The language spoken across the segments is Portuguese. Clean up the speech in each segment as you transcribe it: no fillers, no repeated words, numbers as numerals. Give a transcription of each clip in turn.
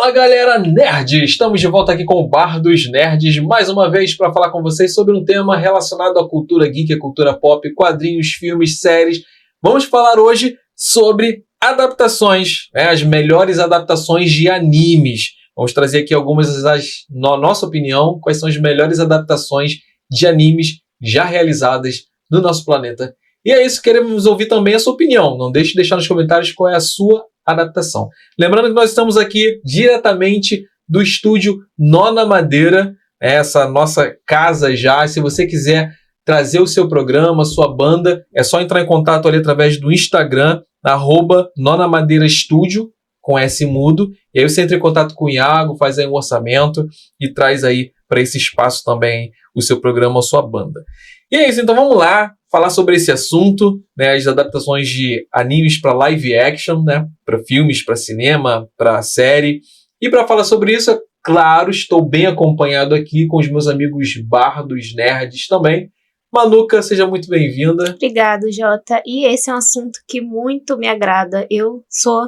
Fala galera nerd! Estamos de volta aqui com o Bar dos Nerds, mais uma vez para falar com vocês sobre um tema relacionado à cultura geek, à cultura pop, quadrinhos, filmes, séries. Vamos falar hoje sobre adaptações, as melhores adaptações de animes. Vamos trazer aqui algumas, na nossa opinião, quais são as melhores adaptações de animes já realizadas no nosso planeta. E é isso, queremos ouvir também a sua opinião. Não deixe de deixar nos comentários qual é a sua adaptação. Lembrando que nós estamos aqui diretamente do estúdio Nona Madeira, essa nossa casa já. Se você quiser trazer o seu programa, sua banda, é só entrar em contato ali através do Instagram, @nonamadeirastudio, com S mudo, e aí você entra em contato com o Iago, faz aí um orçamento e traz aí para esse espaço também o seu programa ou sua banda. E é isso, então vamos lá falar sobre esse assunto, as adaptações de animes para live action, para filmes, para cinema, para série. E para falar sobre isso, é claro, estou bem acompanhado aqui com os meus amigos bardos nerds também. Manuca, seja muito bem-vinda. Obrigado, Jota. E esse é um assunto que muito me agrada. Eu sou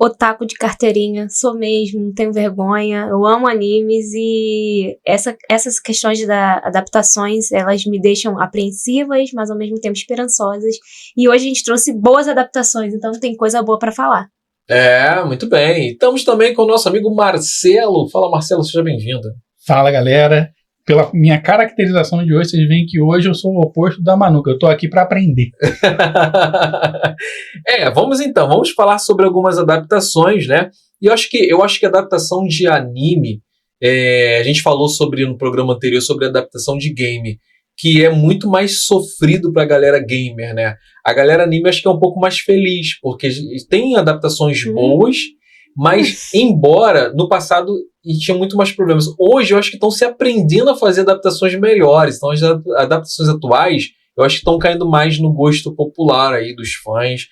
otaku de carteirinha, sou mesmo, não tenho vergonha, eu amo animes e essas questões de adaptações, elas me deixam apreensivas, mas ao mesmo tempo esperançosas. E hoje a gente trouxe boas adaptações, então tem coisa boa pra falar. Muito bem. Estamos também com o nosso amigo Marcelo. Fala, Marcelo, seja bem-vindo. Fala, galera. Pela minha caracterização de hoje, vocês veem que hoje eu sou o oposto da Manuca. Eu tô aqui para aprender. Vamos falar sobre algumas adaptações, E eu acho que a adaptação de anime, a gente falou no programa anterior sobre a adaptação de game, que é muito mais sofrido pra galera gamer, A galera anime acho que é um pouco mais feliz, porque tem adaptações boas, mas embora no passado tinha muito mais problemas. Hoje eu acho que estão se aprendendo a fazer adaptações melhores. Então as adaptações atuais eu acho que estão caindo mais no gosto popular aí dos fãs.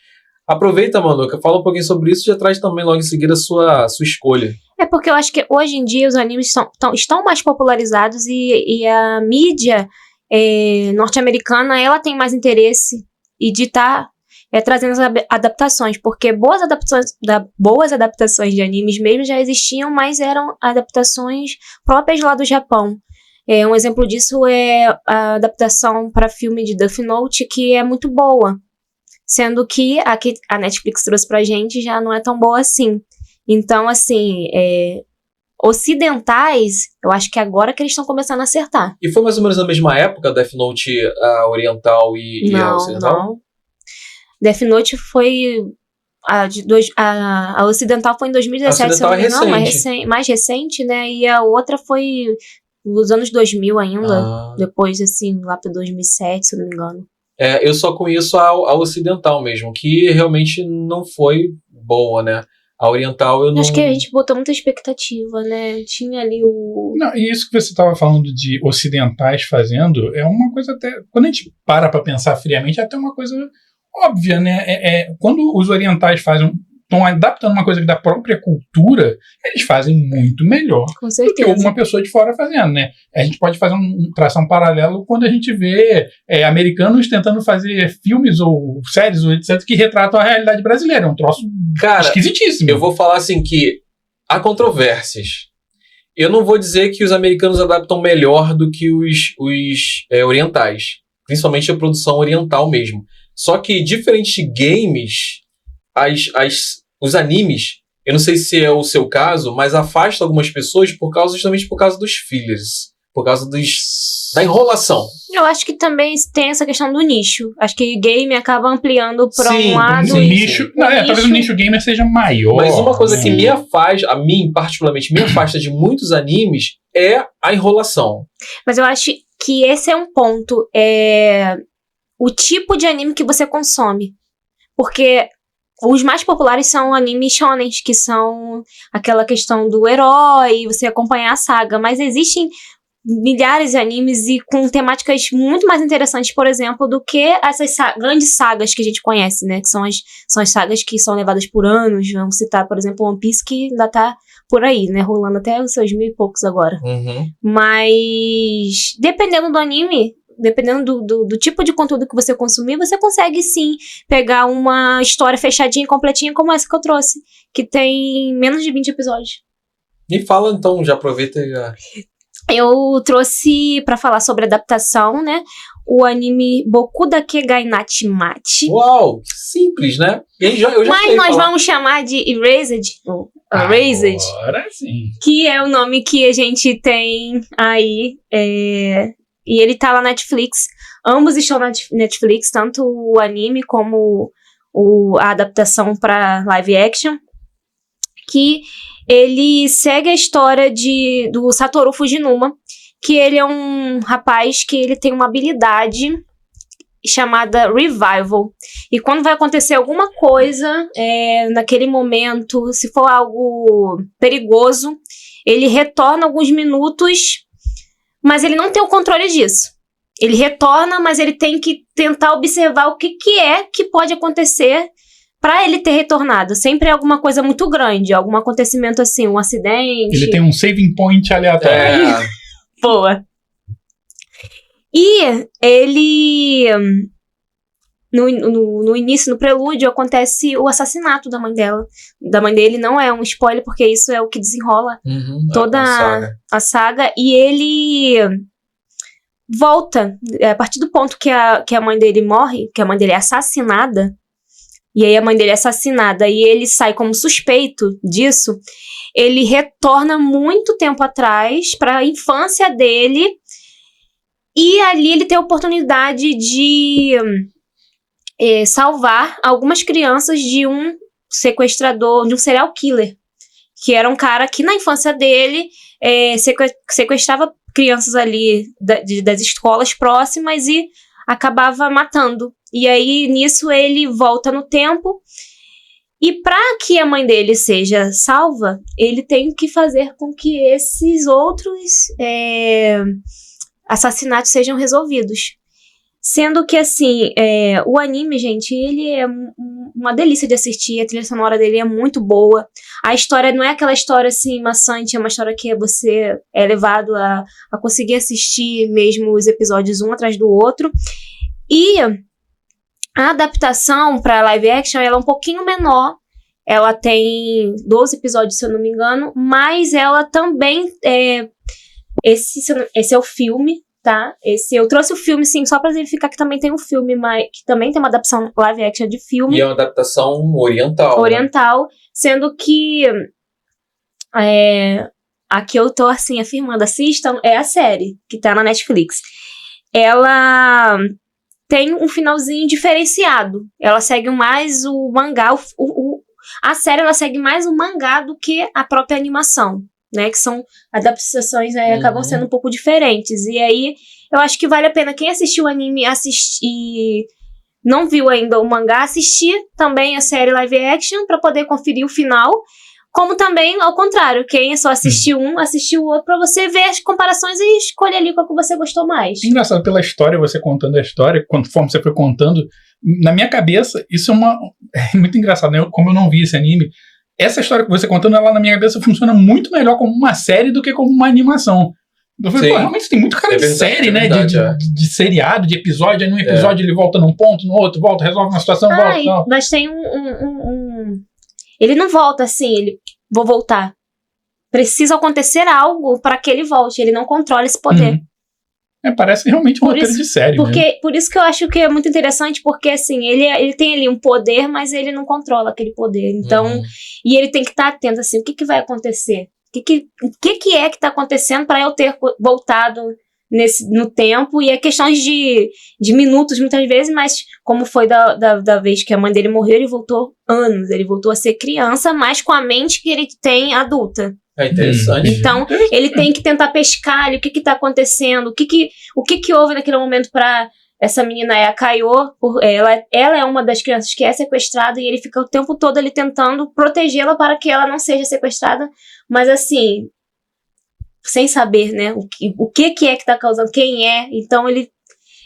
Aproveita, Manuca, fala um pouquinho sobre isso e já traz também logo em seguida a sua escolha. É porque eu acho que hoje em dia os animes estão mais popularizados e a mídia norte-americana ela tem mais interesse de estar trazendo as adaptações, porque boas adaptações de animes mesmo já existiam, mas eram adaptações próprias lá do Japão. Um exemplo disso é a adaptação para filme de Death Note, que é muito boa, sendo que aqui a Netflix trouxe pra gente já não é tão boa assim. Então, assim, ocidentais, eu acho que agora que eles estão começando a acertar. E foi mais ou menos na mesma época, Death Note oriental e a ocidental? Não. Death Note foi a ocidental foi em 2017, se eu não me engano, mais recente, E a outra foi nos anos 2000 ainda, depois, assim, lá para 2007, se eu não me engano. Eu só conheço a ocidental mesmo, que realmente não foi boa, A oriental eu não... Acho que a gente botou muita expectativa, Tinha ali o... Não, e isso que você estava falando de ocidentais fazendo, é uma coisa até... Quando a gente para pensar friamente, é até uma coisa óbvia, quando os orientais estão adaptando uma coisa da própria cultura, eles fazem muito melhor do que uma pessoa de fora fazendo, A gente pode traçar um paralelo quando a gente vê americanos tentando fazer filmes ou séries ou etc. que retratam a realidade brasileira. É um troço esquisitíssimo. Eu vou falar assim que há controvérsias. Eu não vou dizer que os americanos adaptam melhor do que os orientais, principalmente a produção oriental mesmo. Só que, diferente de games, os animes, eu não sei se é o seu caso, mas afasta algumas pessoas justamente por causa dos fillers, por causa da enrolação. Eu acho que também tem essa questão do nicho. Acho que game acaba ampliando para um lado. Talvez o nicho gamer seja maior. Mas uma coisa que particularmente, me afasta de muitos animes é a enrolação. Mas eu acho que esse é um ponto. O tipo de anime que você consome. Porque os mais populares são animes shonen, que são aquela questão do herói, você acompanhar a saga. Mas existem milhares de animes e com temáticas muito mais interessantes, por exemplo, do que essas grandes sagas que a gente conhece, Que são as sagas que são levadas por anos. Vamos citar, por exemplo, One Piece, que ainda tá por aí, rolando até os seus 1000 e poucos agora. Mas, dependendo do anime, dependendo do tipo de conteúdo que você consumir, você consegue sim pegar uma história fechadinha e completinha como essa que eu trouxe, que tem menos de 20 episódios. Me fala então, já aproveita e... Eu trouxe pra falar sobre adaptação, né? O anime Boku Dake ga Inatimachi. Uau, simples, né? Eu já Mas sei nós falar. vamos chamar de Erased, ou Erased, Agora sim. que é o nome que a gente tem aí. E ele tá lá na Netflix. Ambos estão na Netflix, tanto o anime como a adaptação pra live action. Que ele segue a história do Satoru Fujinuma, que ele é um rapaz que ele tem uma habilidade chamada Revival. E quando vai acontecer alguma coisa, naquele momento, se for algo perigoso, ele retorna alguns minutos, mas ele não tem o controle disso. Ele retorna, mas ele tem que tentar observar o que é que pode acontecer pra ele ter retornado. Sempre é alguma coisa muito grande, algum acontecimento assim, um acidente. Ele tem um saving point aleatório. Boa. E ele... No início, no prelúdio, acontece o assassinato da mãe dela. Da mãe dele. Não é um spoiler, porque isso é o que desenrola toda a saga. E ele volta. A partir do ponto que a mãe dele morre, que a mãe dele é assassinada, e aí a mãe dele é assassinada e ele sai como suspeito disso, ele retorna muito tempo atrás para a infância dele, e ali ele tem a oportunidade de salvar algumas crianças de um sequestrador, de um serial killer, que era um cara que na infância dele sequestrava crianças ali das escolas próximas e acabava matando. E aí, nisso, ele volta no tempo. E para que a mãe dele seja salva, ele tem que fazer com que esses outros assassinatos sejam resolvidos. Sendo que, assim, o anime, gente, ele é uma delícia de assistir. A trilha sonora dele é muito boa. A história não é aquela história, assim, maçante. É uma história que você é levado a conseguir assistir mesmo os episódios um atrás do outro. E a adaptação para live action, ela é um pouquinho menor. Ela tem 12 episódios, se eu não me engano. Mas ela também... Esse é o filme, tá? Eu trouxe o filme, sim, só pra verificar que também tem um filme, mas que também tem uma adaptação live action de filme. E é uma adaptação oriental. Oriental, né? Sendo que a que eu tô, assim, afirmando, assistam, é a série, que tá na Netflix. Ela tem um finalzinho diferenciado. Ela segue mais o mangá. A série, ela segue mais o mangá do que a própria animação, né? Que são adaptações, acabam sendo um pouco diferentes. E aí, eu acho que vale a pena quem assistiu o anime assistir, não viu ainda o mangá, assistir também a série live action pra poder conferir o final. Como também, ao contrário, quem só assistiu um, assistiu o outro, pra você ver as comparações e escolher ali qual que você gostou mais. Engraçado, pela história, você contando a história, conforme você foi contando, na minha cabeça, isso é muito engraçado, né? Como eu não vi esse anime, essa história que você contando, ela na minha cabeça funciona muito melhor como uma série do que como uma animação. Eu falei, realmente tem muito cara de série, né? De seriado, de episódio. Aí num episódio ele volta num ponto, no outro volta, resolve uma situação, volta. Não. Mas tem Ele não volta assim, vou voltar. Precisa acontecer algo para que ele volte. Ele não controla esse poder. Parece realmente um roteiro de série. Por isso que eu acho que é muito interessante, porque assim, ele tem ali um poder, mas ele não controla aquele poder. Então, e ele tem que estar atento, assim, o que vai acontecer? O que é que está acontecendo para eu ter voltado no tempo? E é questões de minutos, muitas vezes, mas como foi da vez que a mãe dele morreu, ele voltou anos, ele voltou a ser criança, mas com a mente que ele tem adulta. É interessante. Então, ele tem que tentar pescar ali o que está acontecendo, o que houve naquele momento para essa menina, a Kaio, ela é uma das crianças que é sequestrada, e ele fica o tempo todo ali tentando protegê-la para que ela não seja sequestrada, mas assim, sem saber, né, o que é que está causando, quem é. Então, ele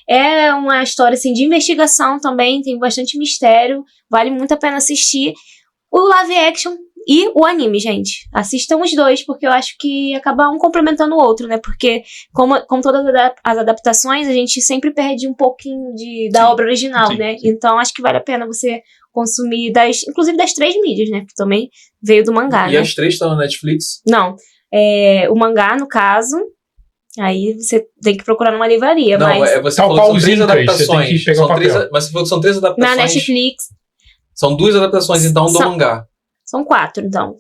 é uma história assim, de investigação também, tem bastante mistério, vale muito a pena assistir. O live action e o anime, gente. Assistam os dois, porque eu acho que acaba um complementando o outro, né? Porque, como todas as adaptações, a gente sempre perde um pouquinho da obra original, né? Então, acho que vale a pena você consumir inclusive das 3 mídias, né? Que também veio do mangá, E as 3 estão na Netflix? Não. o mangá, no caso. Aí você tem que procurar numa livraria. Não, mas você falou que são 3 adaptações. Você tem que pegar o papel. Mas você falou que são 3 adaptações. Na Netflix. São 2 adaptações, então, do mangá. São 4, então.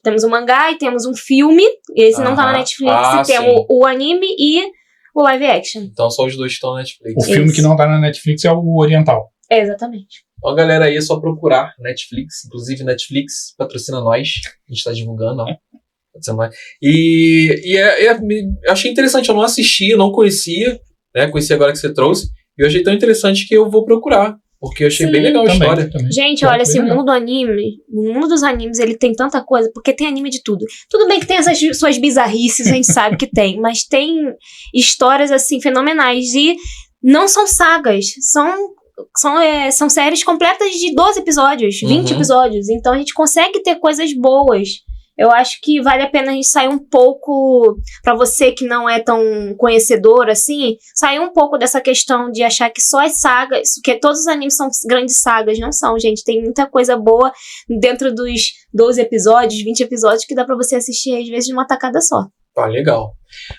Temos o mangá e temos um filme. Esse não tá na Netflix. E temos o anime e o live action. Então são os 2 que estão na Netflix. O filme que não tá na Netflix é o oriental. Exatamente. Então, galera, aí é só procurar Netflix. Inclusive, Netflix patrocina nós. A gente tá divulgando, ó. Patrocina nós. Eu achei interessante. Eu não assisti, eu não conhecia. Né? Conheci agora que você trouxe. E eu achei tão interessante que eu vou procurar. Porque eu achei bem legal a história. Também. Gente, olha, esse mundo do anime, o mundo dos animes, ele tem tanta coisa, porque tem anime de tudo. Tudo bem que tem essas suas bizarrices, a gente sabe que tem, mas tem histórias, assim, fenomenais. E não são sagas, são séries completas de 12 episódios, 20 episódios. Então a gente consegue ter coisas boas. Eu acho que vale a pena a gente sair um pouco, pra você que não é tão conhecedor assim, sair um pouco dessa questão de achar que só as sagas, que todos os animes são grandes sagas. Não são, gente. Tem muita coisa boa dentro dos 12 episódios, 20 episódios, que dá pra você assistir às vezes de uma tacada só. Ah, legal.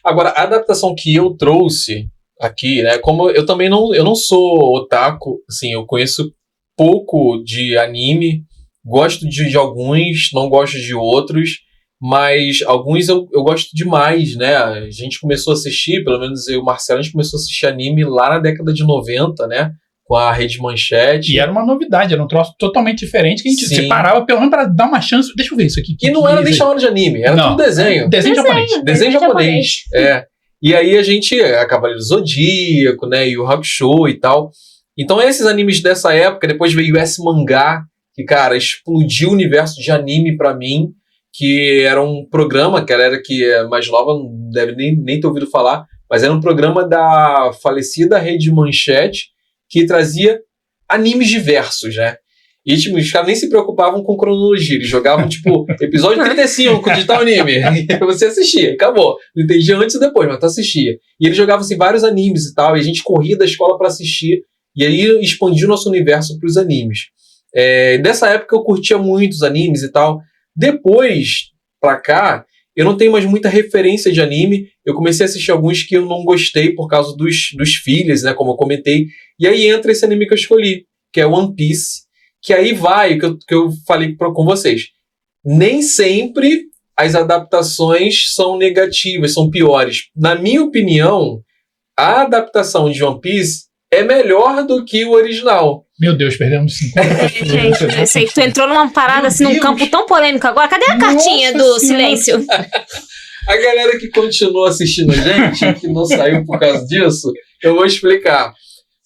Agora, a adaptação que eu trouxe aqui, né, como eu também não sou otaku, assim, eu conheço pouco de anime. Gosto de alguns, não gosto de outros, mas alguns eu gosto demais, né? A gente começou a assistir, pelo menos eu e o Marcelo, a gente começou a assistir anime lá na década de 90, né? Com a Rede Manchete. E era uma novidade, era um troço totalmente diferente, que a gente separava pelo menos pra dar uma chance. Deixa eu ver isso aqui. E não era nem chamado de anime, era tudo desenho. Desenho japonês. Desenho japonês, é. E aí a gente, a Cavaleiro do Zodíaco, né? E o Hakusho e tal. Então esses animes dessa época, depois veio esse mangá, que, cara, explodiu o universo de anime pra mim, que era um programa, que a galera que é mais nova não deve nem ter ouvido falar, mas era um programa da falecida Rede Manchete, que trazia animes diversos, né? E, tipo, os caras nem se preocupavam com cronologia, eles jogavam, tipo, episódio 35 de tal anime, e você assistia, acabou. Não entendia antes ou depois, mas tu assistia. E eles jogavam, assim, vários animes e tal, e a gente corria da escola pra assistir, e aí expandiu nosso universo pros animes. Dessa época eu curtia muito os animes e tal. Depois, pra cá, eu não tenho mais muita referência de anime. Eu comecei a assistir alguns que eu não gostei por causa dos filhos, né, como eu comentei. E aí entra esse anime que eu escolhi, que é One Piece. Que aí vai, que eu falei com vocês. Nem sempre as adaptações são negativas, são piores. Na minha opinião, a adaptação de One Piece é melhor do que o original. Meu Deus, perdemos 50 gente, eu sei que tu entrou numa parada assim, num campo tão polêmico agora. Cadê a cartinha do silêncio? A galera que continua assistindo a gente, que não saiu por causa disso, eu vou explicar.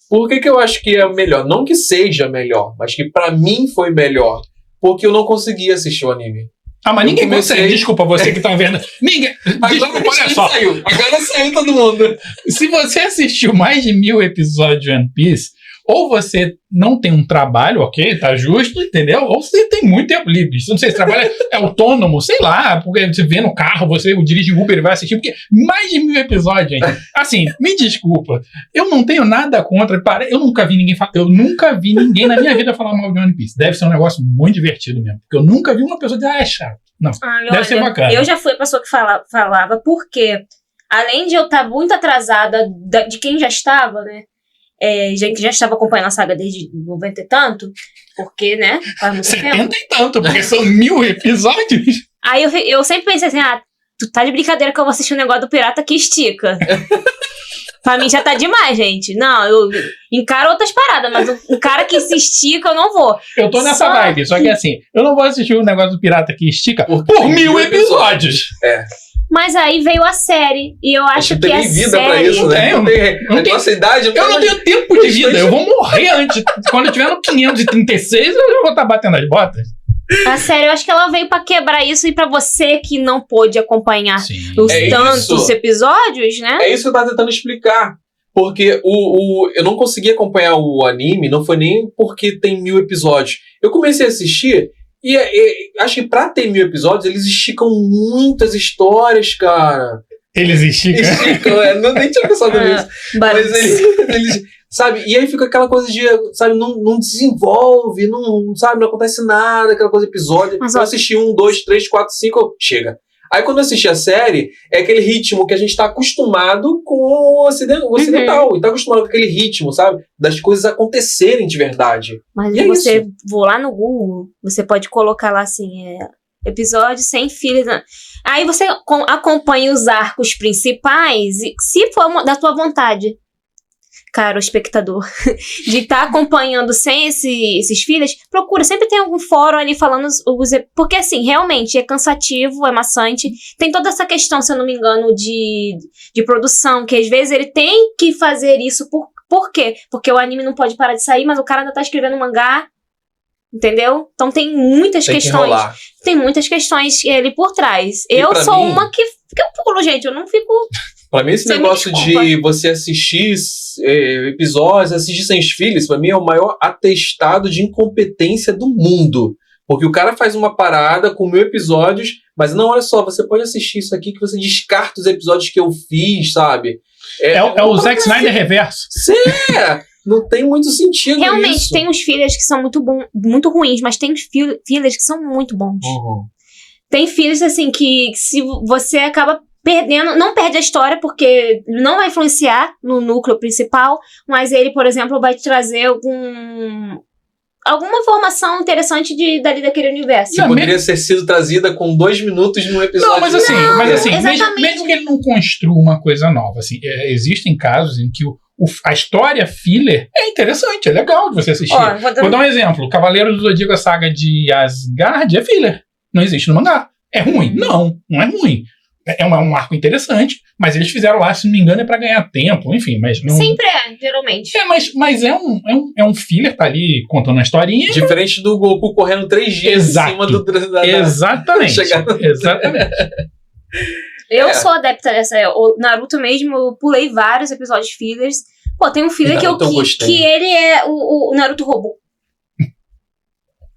Por que eu acho que é melhor? Não que seja melhor, mas que pra mim foi melhor. Porque eu não conseguia assistir o anime. Ah, mas ninguém consegue. Desculpa, você que tá vendo. Ninguém. Desculpa, olha só. Agora saiu todo mundo. Se você assistiu mais de 1000 episódios de One Piece, ou você não tem um trabalho, ok, tá justo, entendeu? Ou você tem muito tempo livre. Não sei, se trabalha é autônomo, sei lá, porque você vê no carro, você dirige Uber e vai assistir, porque mais de 1000 episódios, gente. Assim, me desculpa, eu não tenho nada contra, eu nunca vi ninguém na minha vida falar mal de One Piece. Deve ser um negócio muito divertido mesmo, porque eu nunca vi uma pessoa dizer, é chato. Não, deve ser bacana. Eu já fui a pessoa que falava, porque além de eu estar muito atrasada de quem já estava, né? Gente que já estava acompanhando a saga desde 90 e tanto, porque, né, faz muito 70 tempo. e tanto, porque são 1000 episódios. Aí eu sempre pensei assim, tu tá de brincadeira que eu vou assistir um negócio do pirata que estica. Pra mim já tá demais, gente. Não, eu encaro outras paradas, mas um cara que se estica eu não vou. Eu tô nessa vibe, só que assim, eu não vou assistir um negócio do pirata que estica por 1000 episódios. Mas aí veio a série, e eu acho que a série... vida pra isso, né? Não tem nossa idade... Eu não tenho tempo de vida, eu vou morrer antes. Quando eu tiver no 536, eu já vou estar batendo as botas. A série, eu acho que ela veio pra quebrar isso, e pra você que não pôde acompanhar tantos episódios, né? É isso que eu tava tentando explicar. Porque eu não consegui acompanhar o anime, não foi nem porque tem 1000 episódios. Eu comecei a assistir... E acho que pra ter 1000 episódios, eles esticam muitas histórias, cara. Eles esticam? Esticam, nem tinha pensado nisso. Mas eles, sabe? E aí fica aquela coisa de, sabe, não desenvolve, não, sabe, não acontece nada, aquela coisa de episódio. Mas eu assisti 1, 2, 3, 4, 5, chega. Aí quando eu assisti a série, é aquele ritmo que a gente tá acostumado com o ocidental. E tá acostumado com aquele ritmo, sabe? Das coisas acontecerem de verdade. Mas E é você isso. vou lá no Google, você pode colocar lá assim, episódio sem fillers. Aí você acompanha os arcos principais, e se for da tua vontade, caro espectador, de estar acompanhando sem esses fillers, procura, sempre tem algum fórum ali falando porque assim, realmente é cansativo, é maçante, tem toda essa questão, se eu não me engano, de produção, que às vezes ele tem que fazer isso, por quê? Porque o anime não pode parar de sair, mas o cara ainda tá escrevendo mangá, entendeu? Então tem muitas questões. Tem muitas questões ali por trás. Eu sou uma que eu pulo, gente, eu não fico... Pra mim, esse negócio de você assistir episódios, assistir sem fillers, pra mim é o maior atestado de incompetência do mundo. Porque o cara faz uma parada com 1000 episódios, mas não, olha só, você pode assistir isso aqui que você descarta os episódios que eu fiz, sabe? É o Zack Snyder reverso. Sim, não tem muito sentido realmente, isso. tem uns fillers que são muito ruins, mas tem uns fillers que são muito bons. Uhum. Tem fillers, assim, que se você acaba perdendo, não perde a história, porque não vai influenciar no núcleo principal, mas ele, por exemplo, vai te trazer alguma informação interessante dali daquele universo. Que poderia ter sido trazida com 2 minutos num episódio. Não, mas assim, exatamente. mesmo que ele não construa uma coisa nova, assim, existem casos em que a história filler é interessante, é legal de você assistir. Vou dar um exemplo. Cavaleiros do Zodíaco, a saga de Asgard é filler. Não existe no mangá. É ruim? Não é ruim. É um arco interessante, mas eles fizeram lá, se não me engano, é pra ganhar tempo, enfim, mas não... Sempre geralmente. Mas é um filler, tá ali contando uma historinha. Diferente do Goku correndo 3 dias em cima do... Exatamente. Exatamente. Eu sou adepta dessa. O Naruto mesmo, eu pulei vários episódios fillers. Pô, tem um filler que ele é o Naruto robô.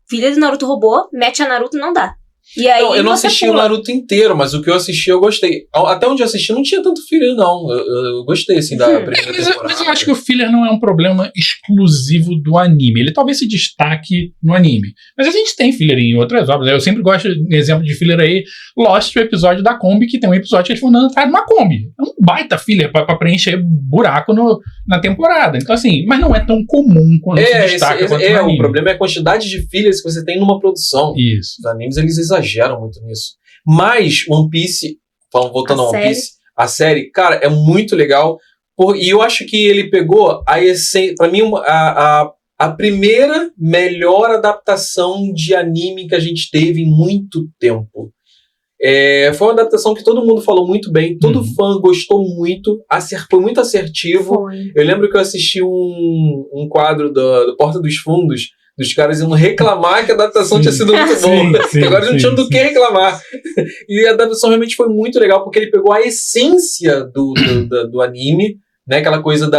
Filler do Naruto robô, mete a Naruto, não dá. E aí não, eu não assisti o Naruto inteiro, mas o que eu assisti eu gostei. Até onde eu assisti não tinha tanto filler, não. Eu gostei, assim, da primeira temporada. Mas eu acho que o filler não é um problema exclusivo do anime. Ele talvez se destaque no anime. Mas a gente tem filler em outras obras. Eu sempre gosto, exemplo de filler aí, Lost, o episódio da Kombi, que tem um episódio que eles vão andando atrás de uma Kombi. É um baita filler pra preencher buraco na temporada. Então, assim, mas não é tão comum quando se destaca quanto no anime. O problema é a quantidade de fillers que você tem numa produção. Isso. Os animes, eles exageram muito nisso. Mas One Piece, voltando a One Piece, a série, cara, é muito legal. E eu acho que ele pegou a essência, pra mim, a primeira melhor adaptação de anime que a gente teve em muito tempo. Foi uma adaptação que todo mundo falou muito bem, todo fã gostou muito, foi muito assertivo. Foi. Eu lembro que eu assisti um quadro do Porta dos Fundos, dos caras indo reclamar que a adaptação tinha sido muito boa. Sim, agora não tinham do que reclamar. E a adaptação realmente foi muito legal, porque ele pegou a essência do anime, né? Aquela coisa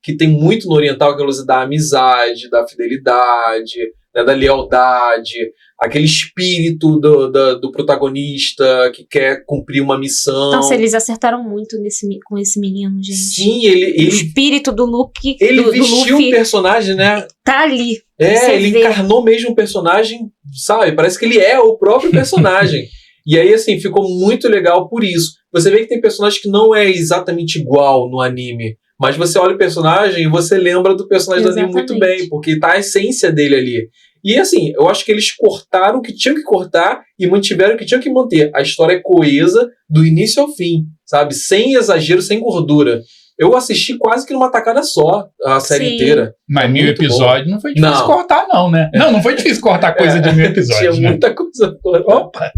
que tem muito no oriental, aquela coisa da amizade, da fidelidade, né, da lealdade, aquele espírito do protagonista que quer cumprir uma missão. Nossa, eles acertaram muito com esse menino, gente. Sim, ele... O espírito do Luke... Ele vestiu um personagem, né? Tá ali. Ele encarnou mesmo o personagem, sabe? Parece que ele é o próprio personagem. E aí, assim, ficou muito legal por isso. Você vê que tem personagem que não é exatamente igual no anime, mas você olha o personagem e você lembra do personagem do anime muito bem, porque tá a essência dele ali. E assim, eu acho que eles cortaram o que tinham que cortar e mantiveram o que tinham que manter. A história é coesa do início ao fim, sabe? Sem exagero, sem gordura. Eu assisti quase que numa tacada só a série inteira. Mas 1000 episódios não foi difícil cortar, não, né? Não foi difícil cortar coisa de 1000 episódios. Tinha muita coisa pra cortar. Opa!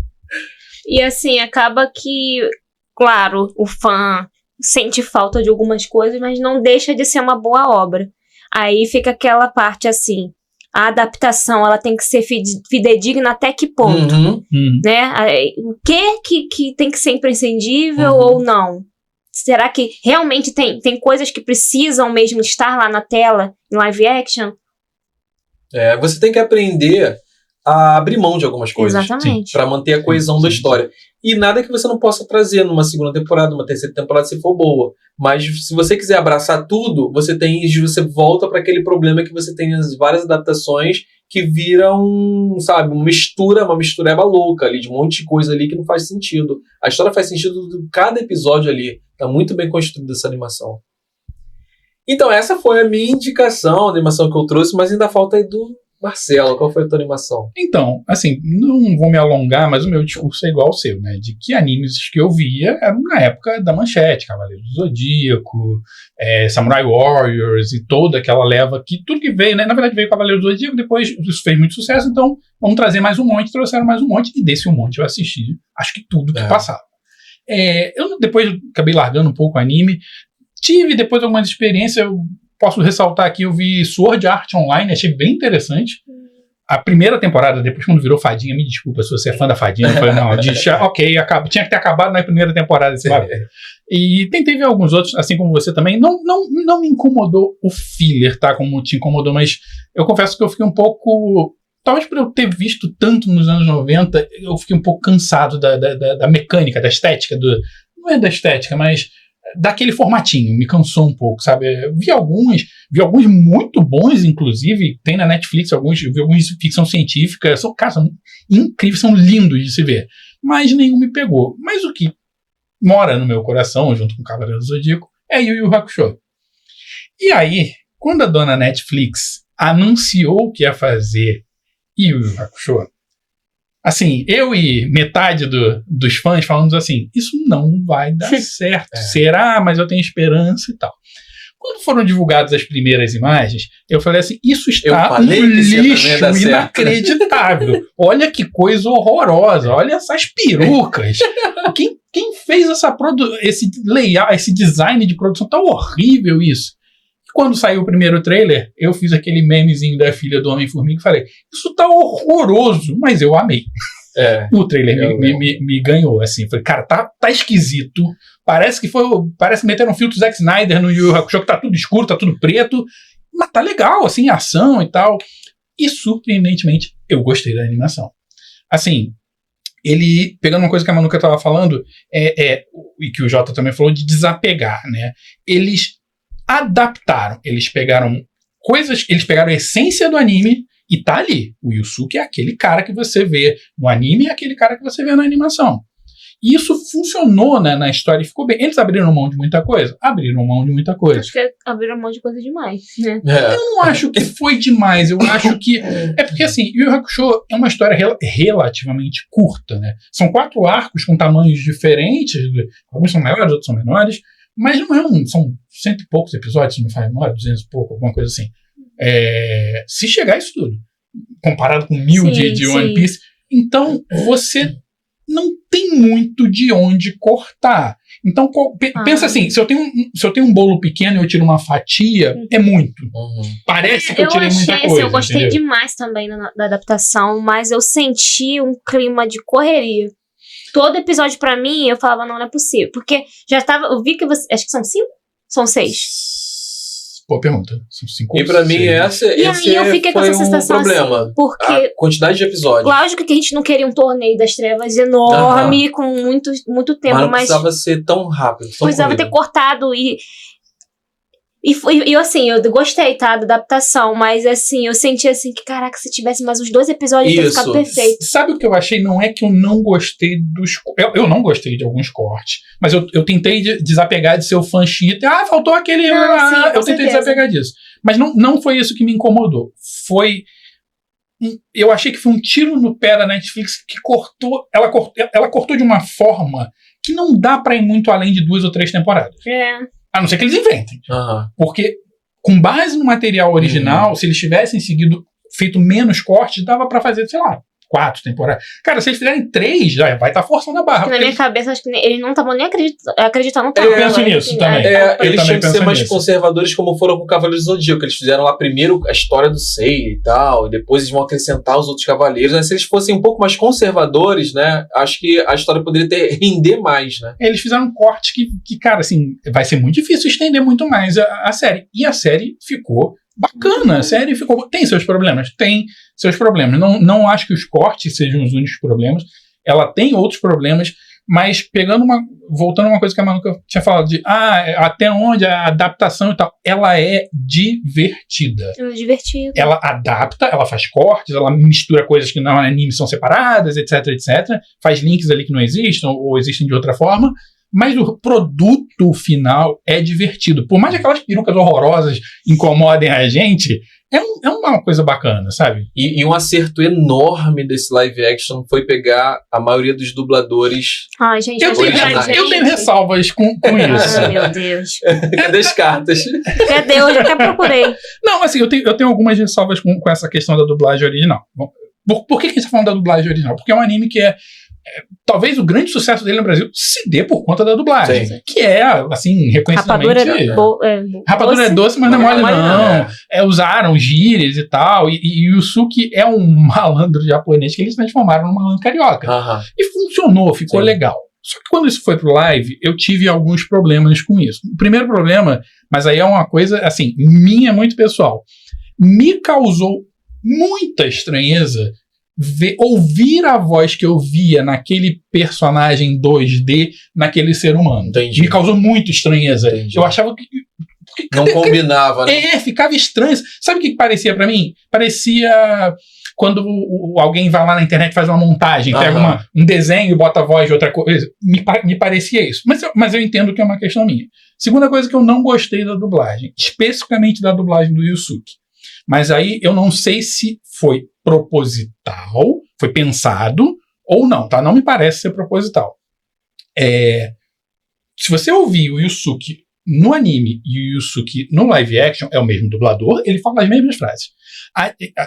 E assim, acaba que, claro, o fã sente falta de algumas coisas, mas não deixa de ser uma boa obra. Aí fica aquela parte assim, a adaptação ela tem que ser fidedigna até que ponto, né? O que tem que ser imprescindível ou não? Será que realmente tem coisas que precisam mesmo estar lá na tela, em live action? Você tem que aprender a abrir mão de algumas coisas. Exatamente. Para manter a coesão da história. E nada que você não possa trazer numa segunda temporada, numa terceira temporada, se for boa. Mas se você quiser abraçar tudo, você volta para aquele problema que você tem nas várias adaptações que vira uma mistureba louca ali, de um monte de coisa ali que não faz sentido. A história faz sentido de cada episódio ali. Tá muito bem construída essa animação. Então, essa foi a minha indicação, a animação que eu trouxe, mas ainda falta aí do Marcelo. Qual foi a tua animação? Então, assim, não vou me alongar, mas o meu discurso é igual ao seu, né? De que animes que eu via eram na época da Manchete, Cavaleiros do Zodíaco, Samurai Warriors e toda aquela leva que tudo que veio, né? Na verdade veio Cavaleiros do Zodíaco, depois isso fez muito sucesso, então vamos trazer mais um monte, trouxeram mais um monte, e desse um monte eu assisti, acho que tudo que passava. Eu depois acabei largando um pouco o anime, tive depois algumas experiências, eu posso ressaltar aqui, eu vi Sword Art Online, achei bem interessante. A primeira temporada, depois quando virou Fadinha, me desculpa se você é fã da Fadinha, eu falei, não, ok, tinha que ter acabado na primeira temporada esse bagulho. E tentei ver alguns outros, assim como você também. Não me incomodou o filler, tá? Como te incomodou, mas eu confesso que eu fiquei um pouco... Talvez por eu ter visto tanto nos anos 90, eu fiquei um pouco cansado da mecânica, da estética, não é da estética, mas daquele formatinho, me cansou um pouco, sabe? Vi alguns muito bons, inclusive, tem na Netflix, vi alguns de ficção científica, são incríveis, são lindos de se ver, mas nenhum me pegou. Mas o que mora no meu coração, junto com o Cavaleiro do Zodíaco, é Yu Yu Hakusho. E aí, quando a dona Netflix anunciou que ia fazer Yu Yu Hakusho, assim, eu e metade dos fãs falamos assim, isso não vai dar certo. Será? Mas eu tenho esperança e tal. Quando foram divulgadas as primeiras imagens, eu falei assim, isso está um lixo inacreditável. Olha que coisa horrorosa. Olha essas perucas. Quem fez esse layout, esse design de produção tão horrível isso? Quando saiu o primeiro trailer, eu fiz aquele memezinho da filha do Homem-Formiga e falei, isso tá horroroso, mas eu amei. O trailer me ganhou, assim. Falei, cara, tá esquisito. Parece que meteram um filtro Zack Snyder no Yu Yu Hakusho, que tá tudo escuro, tá tudo preto, mas tá legal, assim, ação e tal. E, surpreendentemente, eu gostei da animação. Assim, ele, pegando uma coisa que a Manuka tava falando, e que o Jota também falou, de desapegar, né? Eles adaptaram, eles pegaram a essência do anime e tá ali. O Yusuke é aquele cara que você vê no anime e é aquele cara que você vê na animação. E isso funcionou, né, na história e ficou bem. Eles abriram mão de muita coisa? Abriram mão de muita coisa. Acho que abriram mão de coisa demais, né? Eu não acho que foi demais, eu acho que... É porque, assim, Yu Yu Hakusho é uma história relativamente curta, né? São 4 arcos com tamanhos diferentes, alguns são maiores, outros são menores, mas não são 100 e poucos episódios, se não me faz memória, 200 e pouco, alguma coisa assim. Se chegar a isso tudo, comparado com 1000 de One Piece, então você não tem muito de onde cortar. Então, pensa assim, se eu tenho um bolo pequeno e eu tiro uma fatia, é muito. Parece que eu tirei muita coisa. Eu gostei demais também da adaptação, mas eu senti um clima de correria. Todo episódio pra mim, eu falava, não é possível. Porque eu vi que você... Acho que são 5? São 6? Boa pergunta. São 5 E pra mim, esse aí eu fiquei com essa sensação problema. Assim, porque a quantidade de episódios. Lógico que a gente não queria um torneio das trevas enorme, com muito tempo, mas não precisava ser tão rápido. Precisava ter cortado E assim, eu gostei, tá, da adaptação, mas assim, eu senti assim que, caraca, se tivesse mais uns 2 episódios, ia ficar perfeito. Sabe o que eu achei? Não é que eu não gostei dos... Eu não gostei de alguns cortes, mas eu tentei desapegar de ser o fã cheater. Faltou aquele... eu tentei desapegar disso. Mas não foi isso que me incomodou. Eu achei que foi um tiro no pé da Netflix que ela cortou de uma forma que não dá pra ir muito além de 2 ou 3 temporadas. A não ser que eles inventem. Porque, com base no material original, se eles tivessem feito menos cortes, dava pra fazer, sei lá, 4 temporadas. Cara, se eles fizerem 3, já vai estar forçando a barra. Na minha cabeça, acho que eles não estavam nem acreditando tanto. Eu penso nisso também. Eles tinham que ser mais conservadores, como foram com o Cavaleiros do Zodíaco. Eles fizeram lá primeiro a história do Sei e tal, e depois eles vão acrescentar os outros cavaleiros. Né? Se eles fossem um pouco mais conservadores, né, acho que a história poderia render mais, né? Eles fizeram um corte que, cara, assim, vai ser muito difícil estender muito mais a série. E a série ficou bacana, a série ficou... Tem seus problemas? Tem seus problemas. Não acho que os cortes sejam os únicos problemas. Ela tem outros problemas, Mas voltando a uma coisa que a Manuka tinha falado, de até onde a adaptação e tal, ela é divertida. É divertido. Ela adapta, ela faz cortes, ela mistura coisas que no anime são separadas, etc, etc. Faz links ali que não existem, ou existem de outra forma. Mas o produto final é divertido. Por mais que aquelas perucas horrorosas incomodem a gente, é uma coisa bacana, sabe? E um acerto enorme desse live action foi pegar a maioria dos dubladores. Ai, gente, Eu tenho ressalvas com isso. Ai, meu Deus. Cadê as cartas? Cadê? Eu já até procurei. Não, assim, eu tenho algumas ressalvas com essa questão da dublagem original. Por que a gente está falando da dublagem original? Porque é um anime que talvez o grande sucesso dele no Brasil se dê por conta da dublagem. Sim. Que é, assim, reconhecidamente... Rapadura é doce, mas não é mole não. Usaram gírias e tal. E o Yusuke é um malandro japonês que eles transformaram num malandro carioca. E funcionou, ficou legal. Só que quando isso foi pro live, eu tive alguns problemas com isso. O primeiro problema, mas aí é uma coisa, assim, minha, muito pessoal. Me causou muita estranheza ouvir a voz que eu via naquele personagem 2D, naquele ser humano. Entendi. Me causou muita estranheza. Entendi. Eu achava que... Não combinava, né? Ficava estranho. Sabe o que parecia pra mim? Parecia quando alguém vai lá na internet e faz uma montagem, pega um desenho e bota a voz de outra coisa. Me parecia isso. Mas eu entendo que é uma questão minha. Segunda coisa que eu não gostei da dublagem, especificamente da dublagem do Yusuke. Mas aí eu não sei se foi proposital, foi pensado ou não, tá? Não me parece ser proposital. Se você ouvir o Yusuke no anime e o Yusuke no live action, é o mesmo dublador, ele fala as mesmas frases.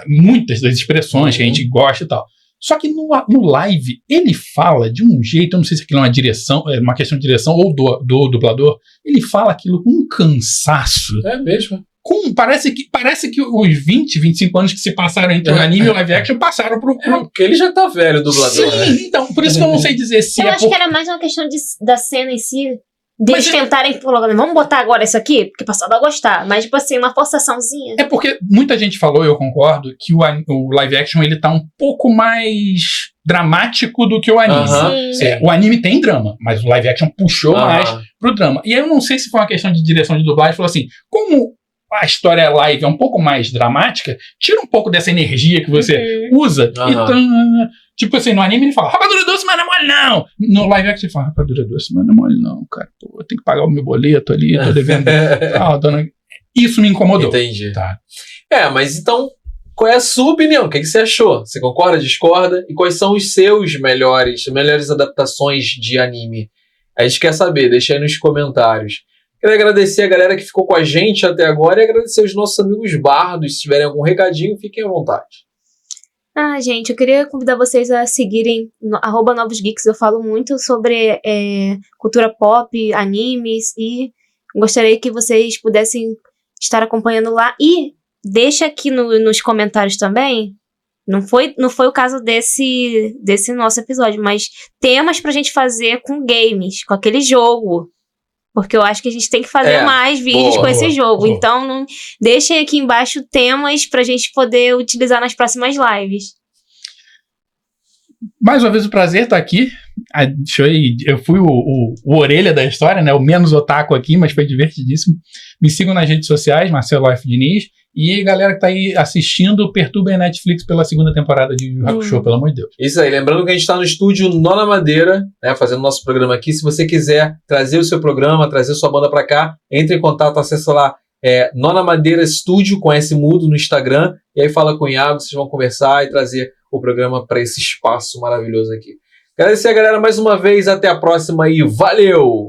Muitas das expressões que a gente gosta e tal. Só que no live, ele fala de um jeito, eu não sei se aquilo é uma direção, é uma questão de direção ou do dublador, ele fala aquilo com um cansaço. É mesmo? Parece que os 20, 25 anos que se passaram entre o anime e o live action passaram pro... Porque ele já tá velho, o dublador, Sim, né? Então, por isso que eu não sei dizer se eu acho que era mais uma questão da cena em si, deles tentarem colocar, vamos botar agora isso aqui, porque o pessoal vai gostar, mas tipo assim, uma forçaçãozinha. É porque muita gente falou, eu concordo, que o live action ele tá um pouco mais dramático do que o anime. Sim. O anime tem drama, mas o live action puxou mais pro drama. E aí eu não sei se foi uma questão de direção de dublagem, falou assim, como a história live é um pouco mais dramática, tira um pouco dessa energia que você usa. Então, tipo assim, no anime ele fala, rapadura doce, mas não é mole não. No live action ele fala, rapadura doce, mas não é mole não, cara. Pô, eu tenho que pagar o meu boleto ali, tô devendo. Dona... Isso me incomodou. Entendi. Tá. Mas então, qual é a sua opinião? O que você achou? Você concorda, discorda? E quais são os seus melhores adaptações de anime? A gente quer saber, deixa aí nos comentários. Quero agradecer a galera que ficou com a gente até agora e agradecer os nossos amigos bardos. Se tiverem algum recadinho, fiquem à vontade. Gente, eu queria convidar vocês a seguirem @NovosGeeks. Eu falo muito sobre cultura pop, animes, e gostaria que vocês pudessem estar acompanhando lá. E deixa aqui nos comentários também, não foi o caso desse nosso episódio, mas temas pra gente fazer com games, com aquele jogo. Porque eu acho que a gente tem que fazer mais vídeos com esse jogo. Então, deixem aqui embaixo temas pra gente poder utilizar nas próximas lives. Mais uma vez, o prazer estar aqui. Eu fui o orelha da história, né? O menos otaku aqui, mas foi divertidíssimo. Me sigam nas redes sociais, Marcelo F. Diniz. E galera que tá aí assistindo, perturbem a Netflix pela segunda temporada de Yu Yu Hakusho, pelo amor de Deus. Isso aí, lembrando que a gente está no estúdio Nona Madeira, né, fazendo nosso programa aqui. Se você quiser trazer o seu programa, trazer sua banda para cá, entre em contato, acessa lá Nona Madeira Studio, com S mudo no Instagram, e aí fala com o Iago, vocês vão conversar e trazer o programa para esse espaço maravilhoso aqui. Agradecer a galera mais uma vez, até a próxima e valeu!